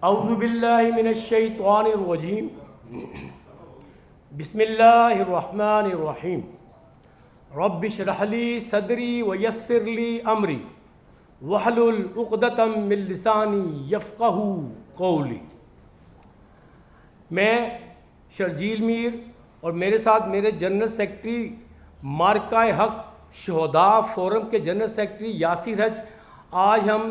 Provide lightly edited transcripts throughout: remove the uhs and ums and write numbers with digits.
اعوذ باللہ من الشیطان الرجیم بسم اللہ الرحمن الرحیم رب اشرح لی صدری ویسر لی امری واحلل عقدۃ من لسانی یفقہوا قولی۔ میں شرجیل میر اور میرے ساتھ میرے جنرل سیکرٹری مارکہ حق شہداء فورم کے جنرل سیکرٹری یاسر حج، آج ہم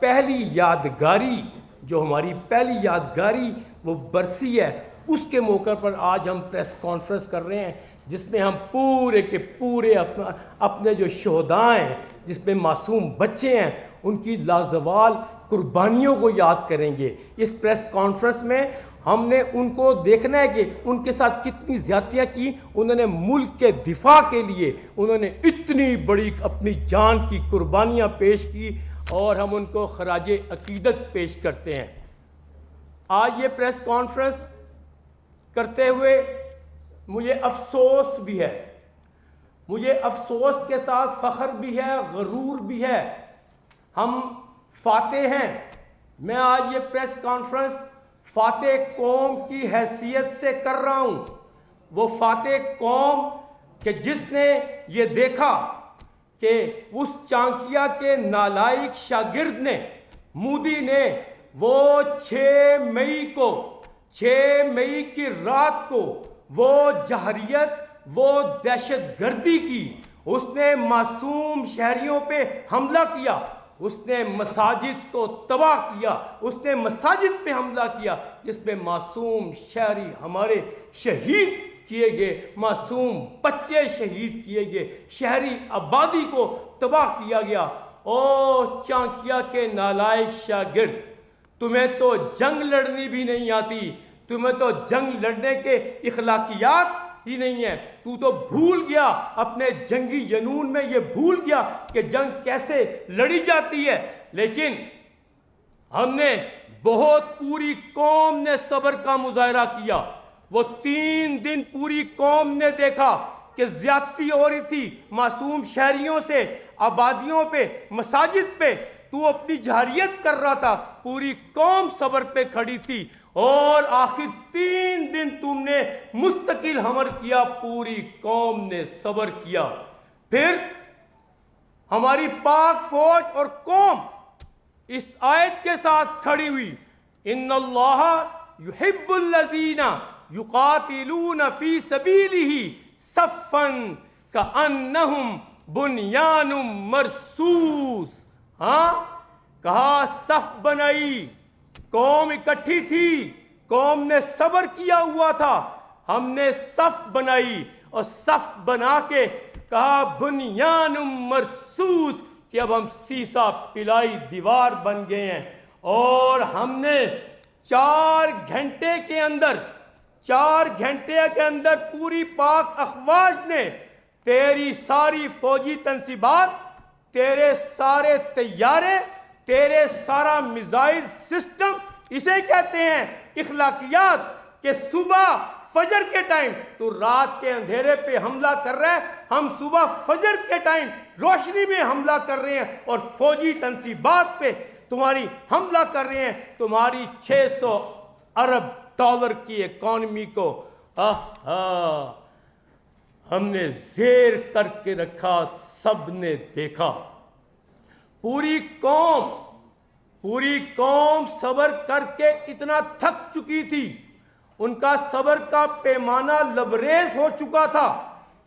پہلی یادگاری جو ہماری پہلی یادگاری وہ برسی ہے، اس کے موقع پر آج ہم پریس کانفرنس کر رہے ہیں، جس میں ہم پورے کے پورے اپنے جو شہداء ہیں، جس میں معصوم بچے ہیں، ان کی لازوال قربانیوں کو یاد کریں گے۔ اس پریس کانفرنس میں ہم نے ان کو دیکھنا ہے کہ ان کے ساتھ کتنی زیادتیاں کی، انہوں نے ملک کے دفاع کے لیے انہوں نے اتنی بڑی اپنی جان کی قربانیاں پیش کی، اور ہم ان کو خراج عقیدت پیش کرتے ہیں۔ آج یہ پریس کانفرنس کرتے ہوئے مجھے افسوس بھی ہے، مجھے افسوس کے ساتھ فخر بھی ہے، غرور بھی ہے۔ ہم فاتح ہیں۔ میں آج یہ پریس کانفرنس فاتح قوم کی حیثیت سے کر رہا ہوں، وہ فاتح قوم کہ جس نے یہ دیکھا کہ اس چانکیا کے نالائق شاگرد نے، مودی نے، وہ 6 مئی کی رات کو وہ جہریت، وہ دہشت گردی کی، اس نے معصوم شہریوں پہ حملہ کیا، اس نے مساجد کو تباہ کیا، اس نے مساجد پہ حملہ کیا، جس میں معصوم شہری ہمارے شہید کیے گئے، معصوم بچے شہید کیے گئے، شہری آبادی کو تباہ کیا گیا۔ او چانکیا کے نالائق شاگرد، تمہیں تو جنگ لڑنی بھی نہیں آتی، تمہیں تو جنگ لڑنے کے اخلاقیات ہی نہیں ہیں، تو بھول گیا اپنے جنگی جنون میں، یہ بھول گیا کہ جنگ کیسے لڑی جاتی ہے۔ لیکن ہم نے بہت، پوری قوم نے صبر کا مظاہرہ کیا۔ وہ 3 دن پوری قوم نے دیکھا کہ زیادتی ہو رہی تھی معصوم شہریوں سے، آبادیوں پہ، مساجد پہ، تو اپنی جہریت کر رہا تھا، پوری قوم صبر پہ کھڑی تھی، اور آخر 3 دن تم نے مستقل حمل کیا، پوری قوم نے صبر کیا۔ پھر ہماری پاک فوج اور قوم اس آیت کے ساتھ کھڑی ہوئی، ان اللہ یحب الذین یقاتلون فی سبیلہ صفا کانہم بنیان مرصوص۔ ہاں، کہا صف بنائی، قوم اکٹھی تھی، قوم نے صبر کیا ہوا تھا، ہم نے صف بنائی، اور صف بنا کے کہا بنیان مرصوص، کہ اب ہم سیسا پلائی دیوار بن گئے ہیں، اور ہم نے 4 گھنٹے کے اندر پوری پاک افواج نے تیری ساری فوجی تنصیبات، تیرے سارے طیارے، تیرے سارا میزائل سسٹم، اسے کہتے ہیں اخلاقیات، کہ صبح فجر کے ٹائم تو رات کے اندھیرے پہ حملہ کر رہا ہے، ہم صبح فجر کے ٹائم روشنی میں حملہ کر رہے ہیں، اور فوجی تنصیبات پہ تمہاری حملہ کر رہے ہیں، تمہاری 600 ارب ڈالر کی اکانومی کو ہم نے زیر کر کے رکھا، سب نے دیکھا۔ پوری قوم صبر کر کے اتنا تھک چکی تھی، ان کا صبر کا پیمانہ لبریز ہو چکا تھا،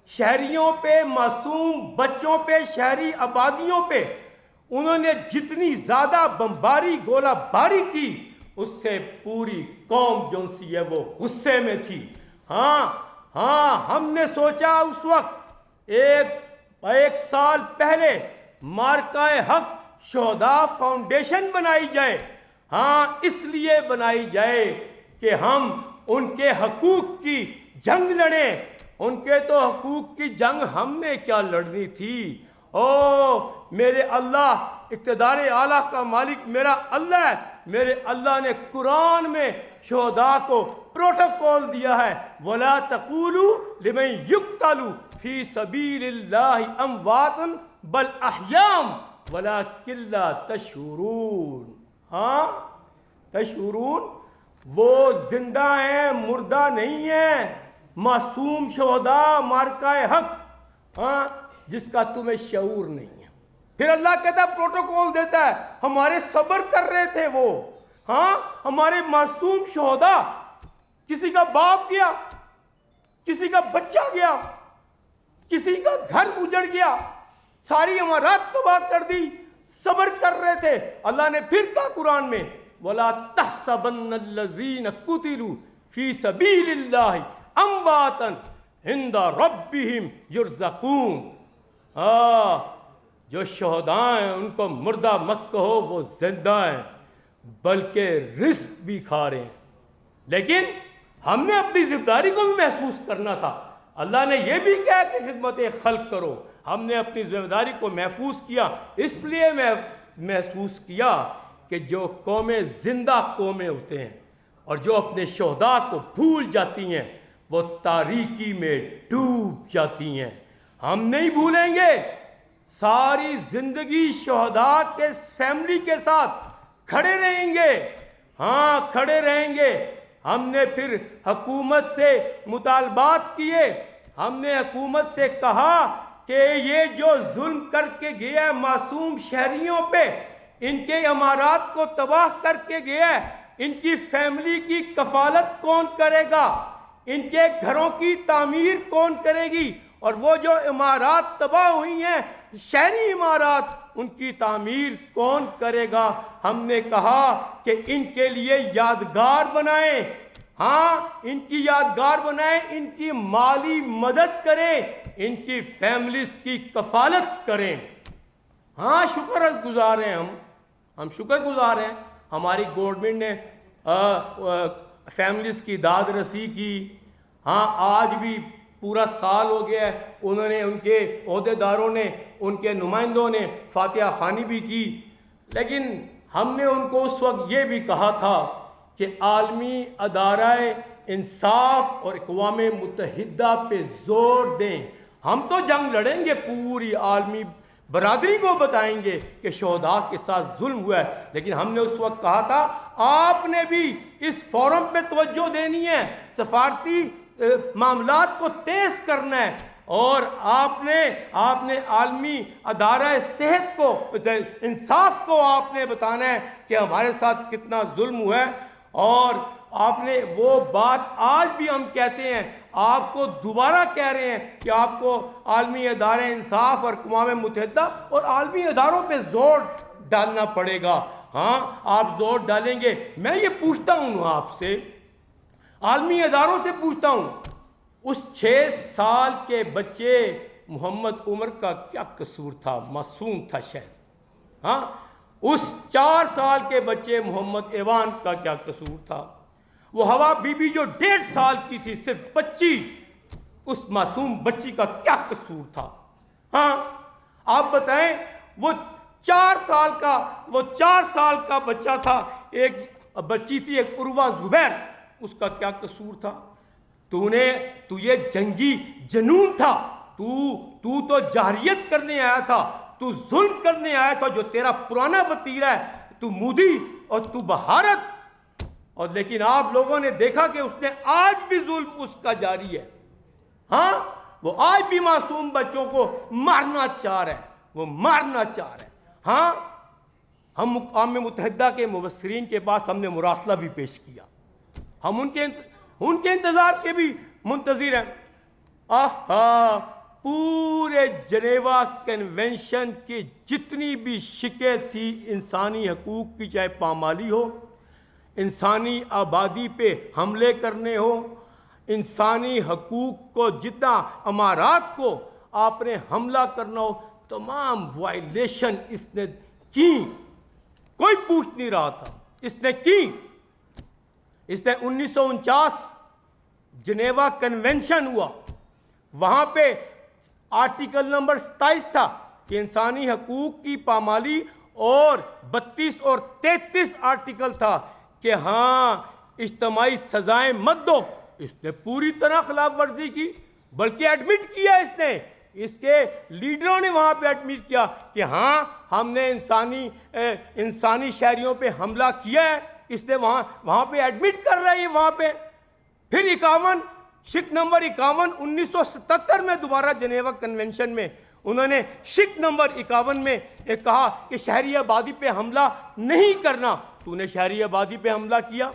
شہریوں پہ، معصوم بچوں پہ، شہری آبادیوں پہ انہوں نے جتنی زیادہ بمباری، گولہ باری کی، اس سے پوری قوم جو سی ہے وہ غصے میں تھی۔ ہاں، ہم نے سوچا اس وقت، ایک سال پہلے مارکہ حق شہداء فاؤنڈیشن بنائی جائے۔ ہاں، اس لیے بنائی جائے کہ ہم ان کے حقوق کی جنگ لڑیں۔ ان کے تو حقوق کی جنگ ہم نے کیا لڑنی تھی؟ میرے اللہ، اقتدار اعلیٰ کا مالک میرا اللہ ہے، میرے اللہ نے قرآن میں شہداء کو پروٹوکول دیا ہے، وَلَا تَقُولُوا لِمَنْ يُقْتَلُ فِي سَبِيلِ اللَّهِ أَمْوَاتٌ بَلْ أَحْيَاءٌ وَلَكِنْ لَا تَشْعُرُونَ۔ ہاں تشعرون، وہ زندہ ہیں، مردہ نہیں ہیں، معصوم شہداء مارکہ حق، ہاں جس کا تمہیں شعور نہیں ہے۔ پھر اللہ کہتا ہے، پروٹوکول دیتا ہے، ہمارے صبر کر رہے تھے وہ، ہاں ہمارے معصوم شہداء، کسی کا باپ گیا، کسی کا بچہ گیا، کسی کا گھر اجڑ گیا، ساری عمارات تباہ کر دی، صبر کر رہے تھے۔ اللہ نے پھر کہا قرآن میں، وَلَا تَحْسَبَنَّ الَّذِينَ قُتِلُوا فِي سَبِيلِ اللَّهِ أَمْوَاتًا عِنْدَ رَبِّهِمْ يُرْزَقُونَ۔ جو شہداء ہیں ان کو مردہ مت کہو، وہ زندہ ہیں، بلکہ رزق بھی کھا رہے ہیں۔ لیکن ہم نے اپنی ذمہ داری کو بھی محسوس کرنا تھا۔ اللہ نے یہ بھی کہا کہ خدمت خلق کرو، ہم نے اپنی ذمہ داری کو محفوظ کیا، اس لیے محسوس کیا کہ جو قومیں زندہ قومیں ہوتے ہیں اور جو اپنے شہداء کو بھول جاتی ہیں وہ تاریکی میں ڈوب جاتی ہیں۔ ہم نہیں بھولیں گے، ساری زندگی شہداء کے فیملی کے ساتھ کھڑے رہیں گے، ہاں کھڑے رہیں گے۔ ہم نے پھر حکومت سے مطالبات کیے، ہم نے حکومت سے کہا کہ یہ جو ظلم کر کے گیا ہے معصوم شہریوں پہ، ان کے عمارات کو تباہ کر کے گیا ہے، ان کی فیملی کی کفالت کون کرے گا، ان کے گھروں کی تعمیر کون کرے گی، اور وہ جو عمارات تباہ ہوئی ہیں شہری عمارات، ان کی تعمیر کون کرے گا۔ ہم نے کہا کہ ان کے لیے یادگار بنائیں، ہاں ان کی یادگار بنائیں، ان کی مالی مدد کریں، ان کی فیملیز کی کفالت کریں۔ ہاں شکر گزار ہیں، ہم شکر گزار ہیں، ہماری گورنمنٹ نے فیملیز کی داد رسی کی۔ ہاں آج بھی پورا سال ہو گیا ہے، انہوں نے، ان کے عہدیداروں نے، ان کے نمائندوں نے فاتحہ خوانی بھی کی، لیکن ہم نے ان کو اس وقت یہ بھی کہا تھا کہ عالمی ادارہ انصاف اور اقوام متحدہ پہ زور دیں۔ ہم تو جنگ لڑیں گے، پوری عالمی برادری کو بتائیں گے کہ شہداء کے ساتھ ظلم ہوا ہے، لیکن ہم نے اس وقت کہا تھا آپ نے بھی اس فورم پہ توجہ دینی ہے، سفارتی معاملات کو تیز کرنا ہے، اور آپ نے عالمی ادارہ صحت کو، انصاف کو آپ نے بتانا ہے کہ ہمارے ساتھ کتنا ظلم ہوا ہے۔ اور آپ نے وہ بات آج بھی ہم کہتے ہیں، آپ کو دوبارہ کہہ رہے ہیں کہ آپ کو عالمی ادارہ انصاف اور اقوام متحدہ اور عالمی اداروں پہ زور ڈالنا پڑے گا۔ ہاں آپ زور ڈالیں گے۔ میں یہ پوچھتا ہوں آپ سے، عالمی اداروں سے پوچھتا ہوں، اس 6 سال کے بچے محمد عمر کا کیا قصور تھا؟ معصوم تھا شہر۔ ہاں اس 4 سال کے بچے محمد ایوان کا کیا قصور تھا؟ وہ ہوا بی بی جو 1.5 سال کی تھی، صرف بچی، اس معصوم بچی کا کیا قصور تھا؟ ہاں آپ بتائیں، وہ 4 سال کا بچہ تھا، ایک بچی تھی ایک عروہ زبیر، اس کا کیا قصور تھا؟ تو یہ جنگی جنون تھا، تو جاہریت کرنے آیا تھا، تو ظلم کرنے آیا تھا، جو تیرا پرانا وتیرہ ہے، تو مودی اور تو بہارت، اور لیکن آپ لوگوں نے دیکھا کہ اس نے آج بھی ظلم اس کا جاری ہے۔ ہاں وہ آج بھی معصوم بچوں کو مارنا چاہ رہا ہے، وہ مارنا چاہ رہا ہے۔ ہاں ہم اقوام متحدہ کے مبصرین کے پاس ہم نے مراسلہ بھی پیش کیا، ہم ان کے انتظار کے بھی منتظر ہیں۔ پورے جنیوا کنونشن کی جتنی بھی شکیں تھی انسانی حقوق کی، چاہے پامالی ہو، انسانی آبادی پہ حملے کرنے ہو، انسانی حقوق کو جتنا عمارات کو آپ نے حملہ کرنا ہو، تمام وائلیشن اس نے کی، کوئی پوچھ نہیں رہا تھا، اس نے کی۔ اس نے 1949 جنیوا کنونشن ہوا، وہاں پہ آرٹیکل نمبر 27 تھا کہ انسانی حقوق کی پامالی، اور 32 اور 33 آرٹیکل تھا کہ ہاں اجتماعی سزائیں مت دو۔ اس نے پوری طرح خلاف ورزی کی، بلکہ ایڈمٹ کیا اس نے، اس کے لیڈروں نے وہاں پہ ایڈمٹ کیا کہ ہاں ہم نے انسانی شہریوں پہ حملہ کیا ہے. اس نے وہاں پہ ایڈمٹ کر رہا ہے یہ وہاں پہ. پھر 51 شک نمبر 51 1977 میں دوبارہ جنیوا کنونشن میں انہوں نے شک نمبر 51 میں ایک کہا کہ شہری آبادی پہ حملہ نہیں کرنا. تو نے شہری آبادی پہ حملہ کیا,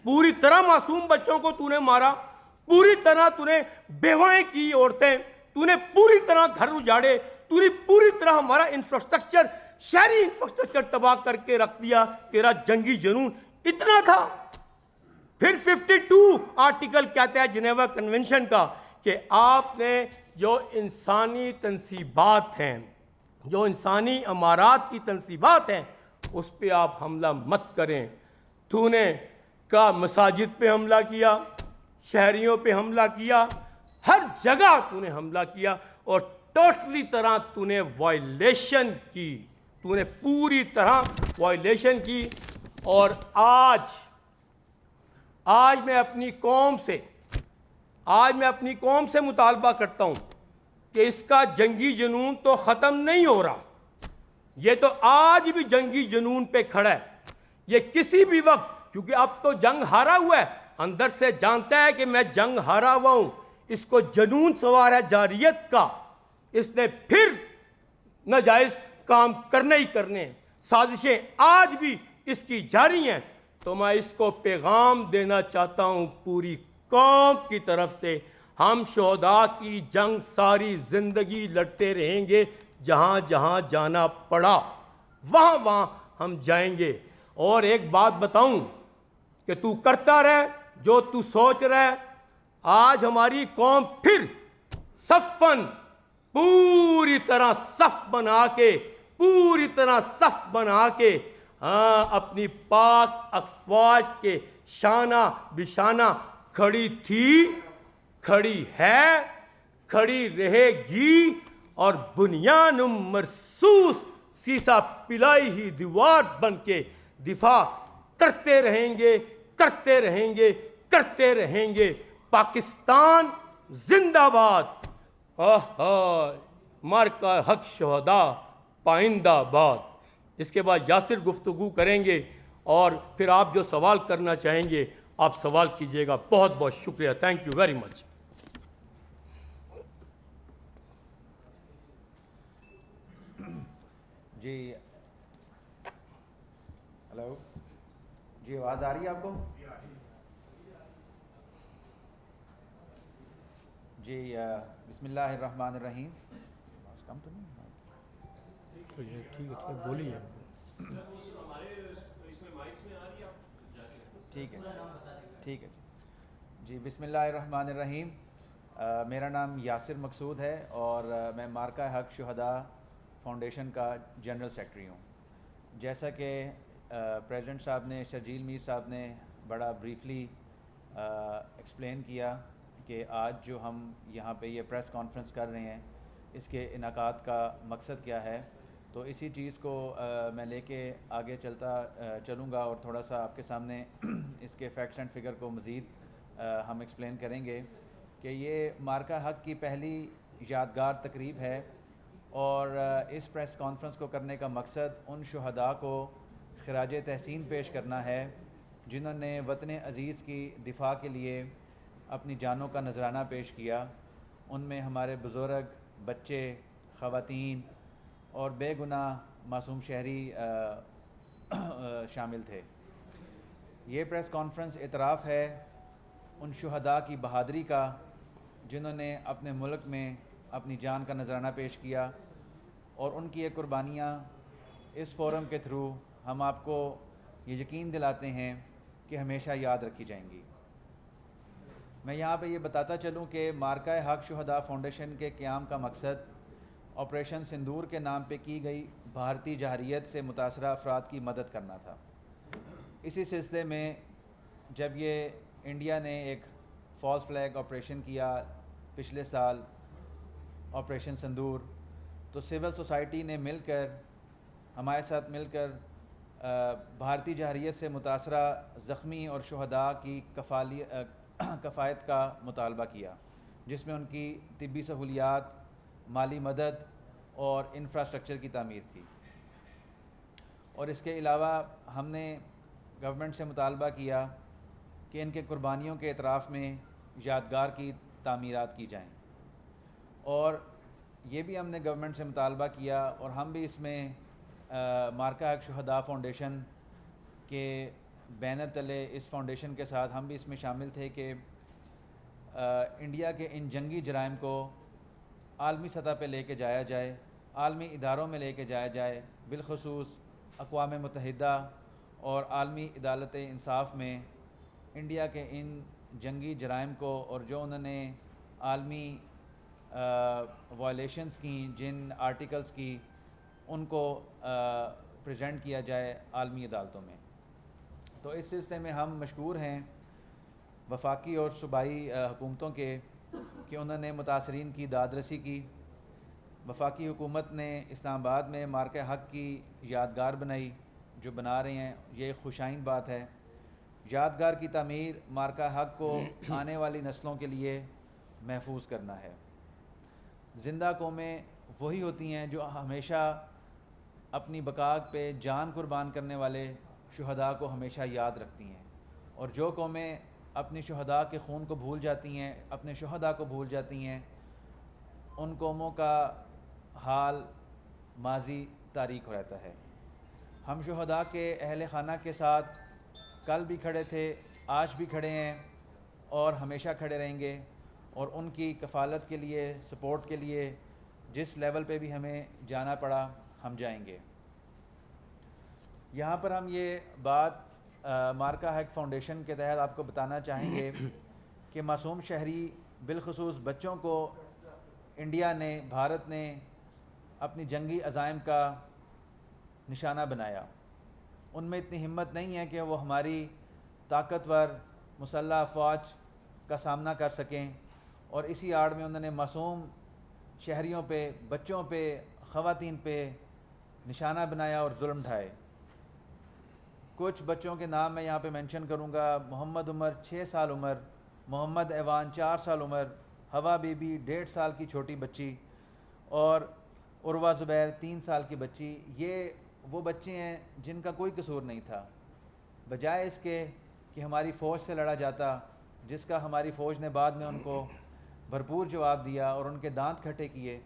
پوری طرح معصوم بچوں کو تو نے مارا, پوری طرح تو نے بیوائیں کی عورتیں, تو نے پوری طرح گھر اجاڑے, تو نے پوری طرح ہمارا انفراسٹرکچر شہری انفراسٹرکچر تباہ کر کے رکھ دیا. تیرا جنگی جنون اتنا تھا. پھر 52 آرٹیکل کہتا ہے جنیوا کنونشن کا کہ آپ نے جو انسانی تنصیبات ہیں, جو انسانی امارات کی تنصیبات ہیں, اس پہ آپ حملہ مت کریں. تو نے کا مساجد پہ حملہ کیا, شہریوں پہ حملہ کیا, ہر جگہ تو نے حملہ کیا اور ٹوٹلی طرح تو نے وائلیشن کی, تو نے پوری طرح وائلیشن کی. اور آج میں اپنی قوم سے مطالبہ کرتا ہوں کہ اس کا جنگی جنون تو ختم نہیں ہو رہا, یہ تو آج بھی جنگی جنون پہ کھڑا ہے. یہ کسی بھی وقت, کیونکہ اب تو جنگ ہارا ہوا ہے, اندر سے جانتا ہے کہ میں جنگ ہارا ہوا ہوں, اس کو جنون سوار ہے جاریت کا, اس نے پھر ناجائز کام کرنے ہی کرنے ہیں. سازشیں آج بھی اس کی جاری ہیں. تو میں اس کو پیغام دینا چاہتا ہوں پوری قوم کی طرف سے, ہم شہداء کی جنگ ساری زندگی لڑتے رہیں گے, جہاں جہاں جانا پڑا وہاں ہم جائیں گے. اور ایک بات بتاؤں کہ تو کرتا رہ جو تو سوچ رہا ہے. آج ہماری قوم پھر صفن پوری طرح صف بنا کے اپنی پاک افواج کے شانہ بشانہ کھڑی تھی, کھڑی ہے, کھڑی رہے گی, اور بنیان مرصوص سیسا پلائی ہی دیوار بن کے دفاع کرتے رہیں گے. پاکستان زندہ باد. مارکہ حق شہداء پائندہ باد. اس کے بعد یاسر گفتگو کریں گے اور پھر آپ جو سوال کرنا چاہیں گے آپ سوال کیجئے گا. بہت بہت شکریہ. Thank you very much. جی ہلو, جی آواز آ رہی ہے آپ کو؟ جی بسم اللہ الرحمن الرحیم. کم تو نہیں, ٹھیک ہے بولیے. ٹھیک ہے. جی بسم اللہ الرحمن الرحیم. میرا نام یاسر مقصود ہے اور میں مارکہ حق شہداء فاؤنڈیشن کا جنرل سیکرٹری ہوں. جیسا کہ پریزیڈنٹ صاحب نے, شرجیل میر صاحب نے بڑا بریفلی ایکسپلین کیا کہ آج جو ہم یہاں پہ یہ پریس کانفرنس کر رہے ہیں اس کے انعقاد کا مقصد کیا ہے, تو اسی چیز کو میں لے کے آگے چلوں گا اور تھوڑا سا آپ کے سامنے اس کے فیکٹس اینڈ فگر کو مزید ہم ایکسپلین کریں گے کہ یہ مارکہ حق کی پہلی یادگار تقریب ہے. اور اس پریس کانفرنس کو کرنے کا مقصد ان شہداء کو خراج تحسین پیش کرنا ہے جنہوں نے وطن عزیز کی دفاع کے لیے اپنی جانوں کا نذرانہ پیش کیا. ان میں ہمارے بزرگ, بچے, خواتین اور بے گناہ معصوم شہری شامل تھے. یہ پریس کانفرنس اعتراف ہے ان شہداء کی بہادری کا جنہوں نے اپنے ملک میں اپنی جان کا نذرانہ پیش کیا, اور ان کی یہ قربانیاں اس فورم کے تھرو ہم آپ کو یہ یقین دلاتے ہیں کہ ہمیشہ یاد رکھی جائیں گی. میں یہاں پہ یہ بتاتا چلوں کہ مارکہ حق شہداء فاؤنڈیشن کے قیام کا مقصد آپریشن سندور کے نام پہ کی گئی بھارتی جارحیت سے متاثرہ افراد کی مدد کرنا تھا. اسی سلسلے میں جب یہ انڈیا نے ایک فالس فلیگ آپریشن کیا پچھلے سال, آپریشن سندور, تو سول سوسائٹی نے مل کر ہمارے ساتھ مل کر بھارتی جارحیت سے متاثرہ زخمی اور شہداء کی کفایت کا مطالبہ کیا, جس میں ان کی طبی سہولیات, مالی مدد اور انفراسٹرکچر کی تعمیر تھی. اور اس کے علاوہ ہم نے گورنمنٹ سے مطالبہ کیا کہ ان کے قربانیوں کے اعتراف میں یادگار کی تعمیرات کی جائیں. اور یہ بھی ہم نے گورنمنٹ سے مطالبہ کیا اور ہم بھی اس میں مارکا حق شہداء فاؤنڈیشن کے بینر تلے اس فاؤنڈیشن کے ساتھ ہم بھی اس میں شامل تھے کہ انڈیا کے ان جنگی جرائم کو عالمی سطح پہ لے کے جایا جائے, عالمی اداروں میں لے کے جایا جائے, بالخصوص اقوام متحدہ اور عالمی عدالت انصاف میں انڈیا کے ان جنگی جرائم کو اور جو انہوں نے عالمی وائلیشنز کی, جن آرٹیکلز کی, ان کو پریزنٹ کیا جائے عالمی عدالتوں میں. تو اس سلسلے میں ہم مشکور ہیں وفاقی اور صوبائی حکومتوں کے کہ انہوں نے متاثرین کی داد رسی کی. وفاقی حکومت نے اسلام آباد میں مارکہ حق کی یادگار بنائی, جو بنا رہے ہیں, یہ خوشائند بات ہے. یادگار کی تعمیر مارکہ حق کو آنے والی نسلوں کے لیے محفوظ کرنا ہے. زندہ قومیں وہی ہوتی ہیں جو ہمیشہ اپنی بقا پہ جان قربان کرنے والے شہداء کو ہمیشہ یاد رکھتی ہیں, اور جو قومیں اپنی شہداء کے خون کو بھول جاتی ہیں, اپنے شہداء کو بھول جاتی ہیں, ان قوموں کا حال ماضی تاریک ہو رہتا ہے. ہم شہداء کے اہل خانہ کے ساتھ کل بھی کھڑے تھے, آج بھی کھڑے ہیں اور ہمیشہ کھڑے رہیں گے, اور ان کی کفالت کے لیے, سپورٹ کے لیے جس لیول پہ بھی ہمیں جانا پڑا ہم جائیں گے. یہاں پر ہم یہ بات مارکا حق فاؤنڈیشن کے تحت آپ کو بتانا چاہیں گے کہ معصوم شہری بالخصوص بچوں کو انڈیا نے, بھارت نے اپنی جنگی عزائم کا نشانہ بنایا. ان میں اتنی ہمت نہیں ہے کہ وہ ہماری طاقتور مسلح افواج کا سامنا کر سکیں, اور اسی آڑ میں انہوں نے معصوم شہریوں پہ, بچوں پہ, خواتین پہ نشانہ بنایا اور ظلم ڈھائے. کچھ بچوں کے نام میں یہاں پہ مینشن کروں گا. محمد عمر 6 سال عمر, محمد ایوان 4 سال عمر, ہوا بی بی 1.5 سال کی چھوٹی بچی, اور عروہ زبیر 3 سال کی بچی. یہ وہ بچے ہیں جن کا کوئی قصور نہیں تھا. بجائے اس کے کہ ہماری فوج سے لڑا جاتا, جس کا ہماری فوج نے بعد میں ان کو بھرپور جواب دیا اور ان کے دانت کھٹے کیے,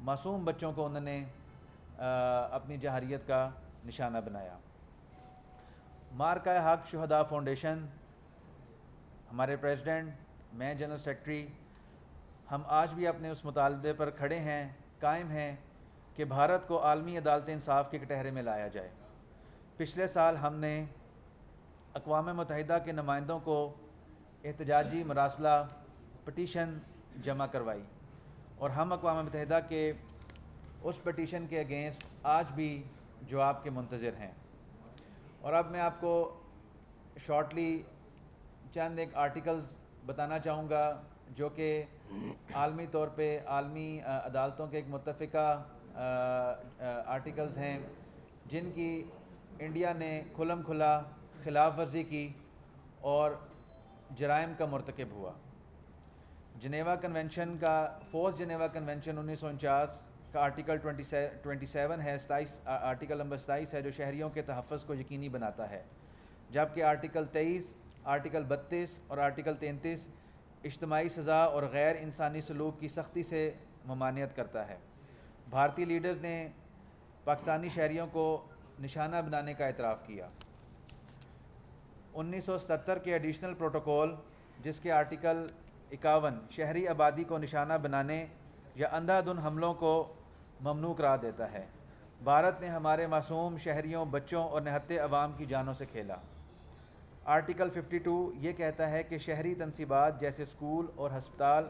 معصوم بچوں کو انہوں نے اپنی جہریت کا نشانہ بنایا. مارکہ حق شہداء فاؤنڈیشن, ہمارے پریزیڈنٹ, میں جنرل سیکرٹری, ہم آج بھی اپنے اس مطالبے پر کھڑے ہیں, قائم ہیں کہ بھارت کو عالمی عدالت انصاف کے کٹہرے میں لایا جائے. پچھلے سال ہم نے اقوام متحدہ کے نمائندوں کو احتجاجی مراسلہ پٹیشن جمع کروائی, اور ہم اقوام متحدہ کے اس پٹیشن کے اگینسٹ آج بھی جواب کے منتظر ہیں. اور اب میں آپ کو شارٹلی چند ایک آرٹیکلز بتانا چاہوں گا جو کہ عالمی طور پہ عالمی عدالتوں کے ایک متفقہ آرٹیکلز ہیں, جن کی انڈیا نے کھلم کھلا خلاف ورزی کی اور جرائم کا مرتکب ہوا. جنیوا کنونشن کا, فورتھ جنیوا کنونشن 1949 کا آرٹیکل 27 ہے, آرٹیکل نمبر 27 ہے, جو شہریوں کے تحفظ کو یقینی بناتا ہے, جبکہ آرٹیکل 23, آرٹیکل 32 اور آرٹیکل 33 اجتماعی سزا اور غیر انسانی سلوک کی سختی سے ممانعت کرتا ہے. بھارتی لیڈرز نے پاکستانی شہریوں کو نشانہ بنانے کا اعتراف کیا. 1977 کے ایڈیشنل پروٹوکول, جس کے آرٹیکل 51 شہری آبادی کو نشانہ بنانے یا اندھا دھند حملوں کو ممنوع قرار دیتا ہے. بھارت نے ہمارے معصوم شہریوں, بچوں اور نہتے عوام کی جانوں سے کھیلا. آرٹیکل 52 یہ کہتا ہے کہ شہری تنصیبات جیسے اسکول اور ہسپتال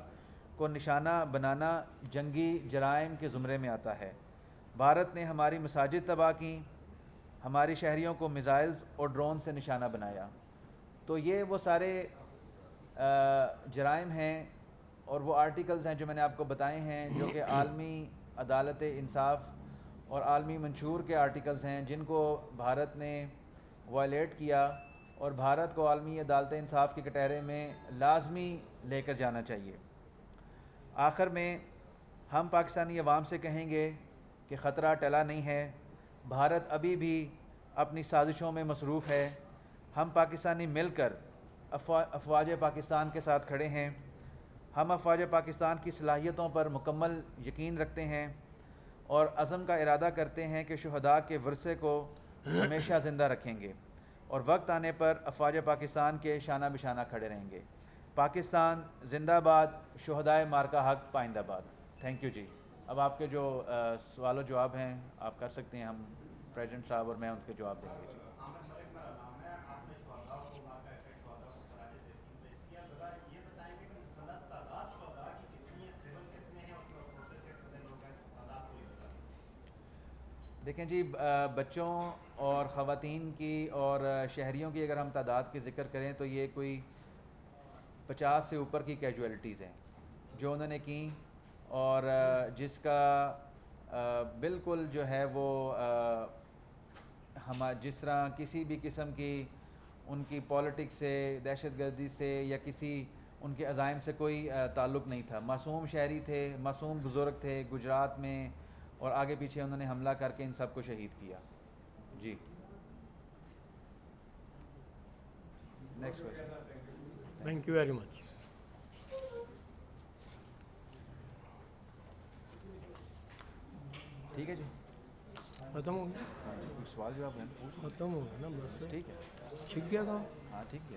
کو نشانہ بنانا جنگی جرائم کے زمرے میں آتا ہے. بھارت نے ہماری مساجد تباہ کیں, ہماری شہریوں کو میزائلز اور ڈرون سے نشانہ بنایا. تو یہ وہ سارے جرائم ہیں اور وہ آرٹیکلز ہیں جو میں نے آپ کو بتائے ہیں, جو کہ عالمی عدالت انصاف اور عالمی منشور کے آرٹیکلز ہیں, جن کو بھارت نے وائلیٹ کیا, اور بھارت کو عالمی عدالت انصاف کے کٹہرے میں لازمی لے کر جانا چاہیے. آخر میں ہم پاکستانی عوام سے کہیں گے کہ خطرہ ٹلا نہیں ہے، بھارت ابھی بھی اپنی سازشوں میں مصروف ہے۔ ہم پاکستانی مل کر افواج پاکستان کے ساتھ کھڑے ہیں۔ ہم افواج پاکستان کی صلاحیتوں پر مکمل یقین رکھتے ہیں اور عزم کا ارادہ کرتے ہیں کہ شہداء کے ورثے کو ہمیشہ زندہ رکھیں گے اور وقت آنے پر افواج پاکستان کے شانہ بشانہ کھڑے رہیں گے۔ پاکستان زندہ باد، شہدائے مارکا حق پائندہ باد۔ تھینک یو جی۔ اب آپ کے جو سوال و جواب ہیں آپ کر سکتے ہیں، ہم پریزیڈنٹ صاحب اور میں ان کے جواب دیں گے جی۔ دیکھیں جی، بچوں اور خواتین کی اور شہریوں کی اگر ہم تعداد کی ذکر کریں تو یہ کوئی 50 سے اوپر کی کیجویلٹیز ہیں جو انہوں نے کی، اور جس کا بالکل جو ہے وہ جس طرح کسی بھی قسم کی ان کی پالیٹکس سے، دہشت گردی سے یا کسی ان کے عزائم سے کوئی تعلق نہیں تھا۔ معصوم شہری تھے، معصوم بزرگ تھے، گجرات میں اور آگے پیچھے انہوں نے حملہ کر کے ان سب کو شہید کیا جی۔ Next question. Thank you very much. ٹھیک ہے جی، ختم ہو گیا؟ سوال جواب ہے، ختم ہو گیا نا بس؟ ٹھیک ہے، چھک گیا کام؟ ہاں ٹھیک ہے۔